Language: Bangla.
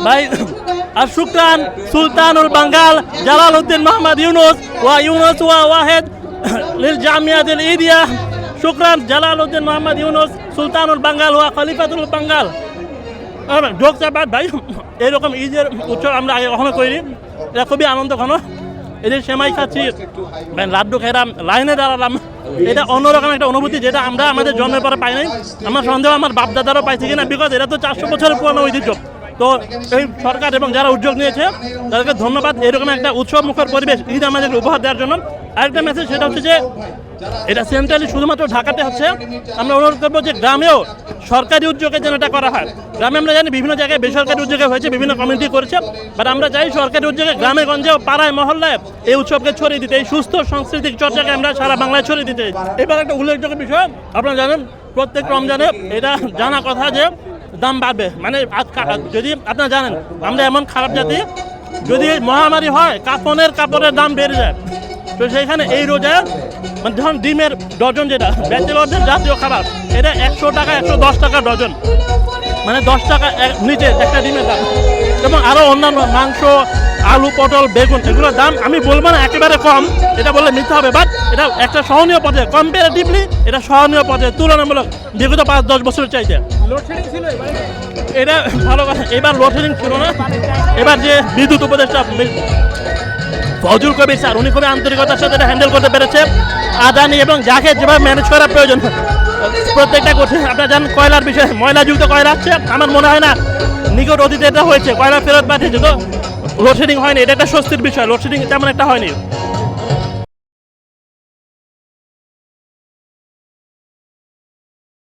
ভাই আর শুকরান সুলতানুল বাঙ্গাল জালালউদ্দিন মোহাম্মদ ইউনুস ওয়া ওয়াহেদ লিল জামিয়াতিল ইদিয়া শুকরান জালালউদ্দিন মোহাম্মদ ইউনুস সুলতানুল বাঙ্গাল ওয়া খলিফাতুল বাঙ্গাল। যোগ চাপাত ভাই, এরকম ঈদের উৎসব আমরা আগে কখনো করিনি, এটা খুবই আনন্দ ঘন। এদের সেমাই খাচ্ছি, লাড্ডু খেলাম, লাইনে দাঁড়ালাম, এটা অন্যরকম একটা অনুভূতি যেটা আমরা আমাদের জন্মের পরে পাই নাই। আমার সন্দেহ আমার বাপদাদারও পাইছে কিনা, বিকজ এটা তো 400 বছরের পুরনো ঐতিহ্য। তো এই সরকার এবং যারা উদ্যোগ নিয়েছে তাদেরকে ধন্যবাদ, এরকম একটা উৎসব মুখর পরিবেশ ঈদ আমাদেরকে উপহার দেওয়ার জন্য। আরেকটা মেসেজ সেটা হচ্ছে যে এটা সেন্ট্রালি শুধুমাত্র ঢাকাতে হচ্ছে, আমরা অনুরোধ করবো যে গ্রামেও সরকারি উদ্যোগে যেন এটা করা হয়। গ্রামে আমরা জানি বিভিন্ন জায়গায় বেসরকারি উদ্যোগে হয়েছে, বিভিন্ন কমিউনিটি করেছে, বাট আমরা চাই সরকারি উদ্যোগে গ্রামে গঞ্জেও পাড়ায় মহল্লায় এই উৎসবকে ছড়িয়ে দিতে, এই সুস্থ সাংস্কৃতিক চর্চাকে আমরা সারা বাংলায় ছড়িয়ে দিতে। এবার একটা উল্লেখযোগ্য বিষয়, আপনারা জানেন প্রত্যেক রমজানে এটা জানা কথা যে দাম বাড়বে। মানে যদি আপনারা জানেন আমরা এমন খারাপ জাতি, যদি মহামারী হয় কাপড়ের দাম বেড়ে যায়। তো সেইখানে এই রোজায় মানে ধরুন ডিমের ডজন, যেটা ব্যাচেলরদের জাতীয় খাবার, এটা 100 টাকা 110 টাকা ডজন, মানে 10 টাকা নিচে একটা ডিমের দাম। এবং আরও অন্যান্য মাংস, আলু, পটল, বেগুন, এগুলোর দাম আমি বলবো না একেবারে কম, এটা বললে মিথ্যা হবে, বাট এটা একটা সহনীয় পর্যায়ে, কম্পারেটিভলি এটা সহনীয় পর্যায়ে, তুলনামূলক বিগত 5-10 বছরের চাইতে। এটা ভালো কথা, এবার লোডশেডিং ছিল না। এবার যে বিদ্যুৎ উপদেষ্টা ফজল কবির স্যার, উনি খুবই আন্তরিকতার সাথে এটা হ্যান্ডেল করতে পেরেছে। আদানি এবং যাকে যেভাবে ম্যানেজ করা প্রয়োজন প্রত্যেকটা করছে। আপনারা জানেন কয়লার বিষয়ে, ময়লাযুক্ত কয়লা আসছে, আমার মনে হয় না নিকট অতীতে এটা হয়েছে, কয়লা ফেরত পাঠিয়েছে, তো লোডশেডিং হয়নি, এটা একটা স্বস্তির বিষয়, লোডশেডিং তেমন একটা হয়নি।